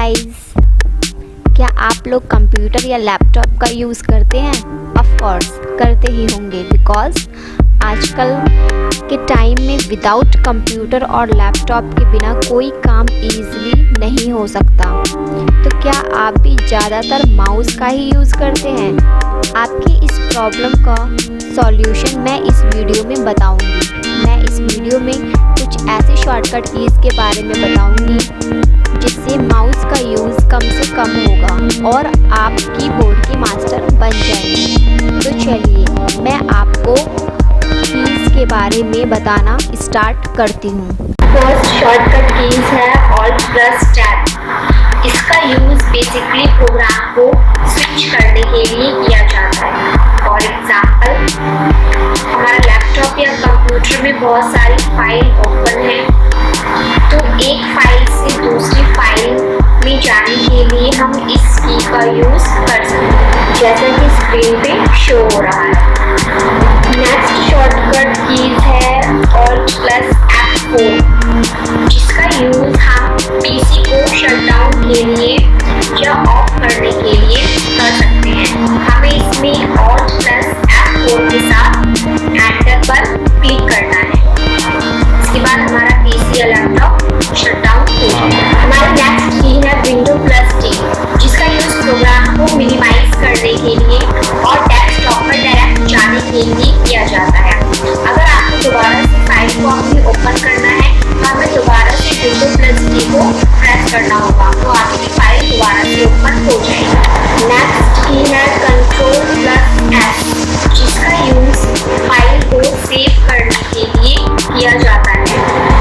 Guys, क्या आप लोग कंप्यूटर या लैपटॉप का यूज़ करते हैं? ऑफ कोर्स करते ही होंगे, बिकॉज आजकल के टाइम में विदाउट कंप्यूटर और लैपटॉप के बिना कोई काम इजीली नहीं हो सकता। तो क्या आप भी ज़्यादातर माउस का ही यूज़ करते हैं? आपकी इस प्रॉब्लम का सॉल्यूशन मैं इस वीडियो में बताऊंगी। मैं इस वीडियो में कुछ ऐसे शॉर्टकट कीज़ के बारे में बताऊंगी जिससे माउस का यूज़ कम से कम होगा और आप कीबोर्ड के मास्टर बन जाएंगे। तो चलिए मैं आपको कीज़ के बारे में बताना स्टार्ट करती हूँ। फर्स्ट शॉर्टकट कीज है ऑल्ट प्लस टैब। इसका यूज बेसिकली प्रोग्राम को स्विच करने के लिए किया जाता है। फॉर एग्जाम्पल, हमारा लैपटॉप या कंप्यूटर में बहुत सारी फाइल ओपन है, तो एक फाइल से दूसरी फाइल में जाने के लिए हम इस की का यूज कर सकते हैं, जैसा कि स्क्रीन पे शो हो रहा है। नेक्स्ट शॉर्टकट कीज है ऑल्ट प्लस apko, जिसका यूज हम पीसी को शट डाउन के लिए या ऑफ करने के लिए कर सकते हैं। हमें इसमें ऑल्ट प्लस apko के साथ एंटर पर क्लिक करना है। इसके बाद हमारा पीसी या लैपटॉप शट डाउन हो जाएगा। हमारी नेक्स्ट की है विंडो प्लस टी, जिसका यूज प्रोग्राम को मिनिमाइज करने के लिए और डेस्कटॉप पर डायरेक्ट जाने के लिए किया जाता है। अगर आपको दोबारा से फाइल को अपनी ओपन करना है तो हमें दोबारा से विंडो प्लस टी को प्रेस करना होगा, तो आपकी फाइल दोबारा से ओपन हो जाएगी। नेक्स्ट की है कंट्रोल प्लस एस, जिसका यूज फाइल को सेव करने के लिए किया जाता है।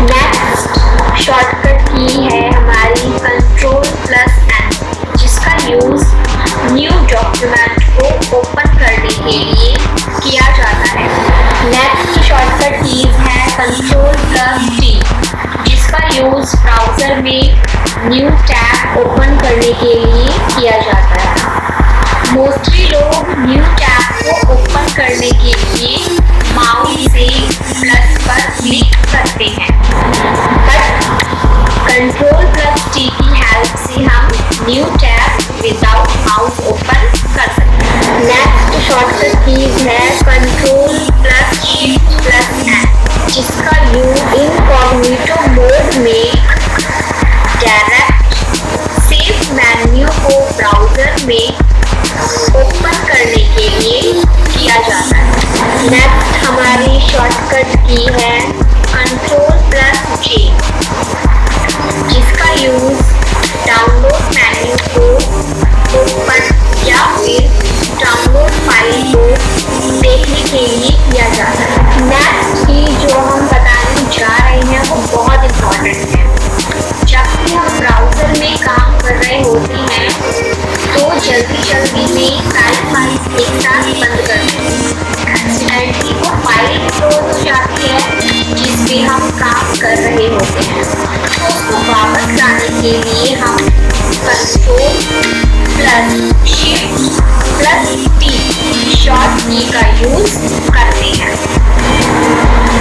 नेक्स्ट शॉर्टकट की है हमारी कंट्रोल प्लस एन, जिसका यूज न्यू डॉक्यूमेंट को ओपन करने के लिए किया जाता है। नेक्स्ट शॉर्टकट कीज है कंट्रोल प्लस टी, जिसका यूज ब्राउजर में न्यू टैब ओपन करने के लिए किया जाता है। मोस्टली लोग न्यू टैब को ओपन करने के लिए माउस से प्लस पर क्लिक करते हैं, बट कंट्रोल प्लस टी की हेल्प से हम new tab without mouse open कर सकते हैं। नेक्स्ट शॉर्टकट कीज है control plus shift plus N, जिसका यूज इनकॉग्निटो मोड में डायरेक्ट सेव मेन्यू को ब्राउजर में ओपन करने के लिए किया जाता है। नेक्स्ट हमारी शॉर्टकट की है कंट्रोल प्लस जे, जिसका यूज डाउनलोड मेन्यू को ओपन या फिर डाउनलोड फाइल को देखने के लिए किया जाता है। नेक्स्ट की जो हम बताने जा रहे हैं वो बहुत इम्पोर्टेंट है। जब भी हम ब्राउजर में काम कर रहे होते हैं तो जल्दी में सारी फाइल एक साथ बंद कर देते हैं। एक्सीडेंटली वो फाइल क्लोज हो जाती है जिस पे हम काम कर रहे होते हैं, तो उसको वापस लाने के लिए हम control plus shift plus T short की का यूज करते हैं।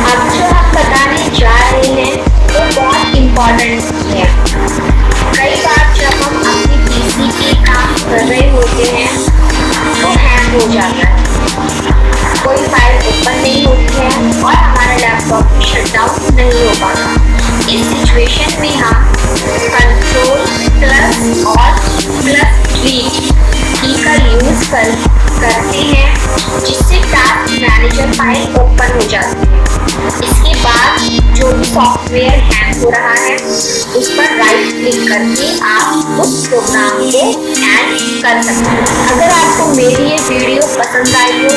अब जो हम बताने जा रहे हैं वो बहुत इम्पोर्टेंट है। कई बार जब हम अपनी पीसी के काम कर रहे होते हैं तो हैंग हो जाता है, कोई फाइल ओपन नहीं होती है और हमारा लैपटॉप शट डाउन नहीं हो पाता। इस सिचुएशन में हम control plus alt plus delete की का यूज करते हैं, जिससे टास्क मैनेजर फाइल ओपन हो जाती है। इसके बाद जो भी सॉफ्टवेयर हैंग हो रहा है उस पर राइट क्लिक करके आप उस प्रोग्राम को एंड कर सकते हैं। अगर आपको मेरी ये वीडियो पसंद आई हो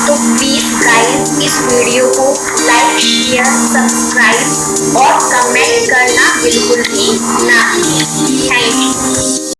तो प्लीज गाइस इस वीडियो को लाइक शेयर सब्सक्राइब और कमेंट करना बिल्कुल भी ना भूलें। Thank you.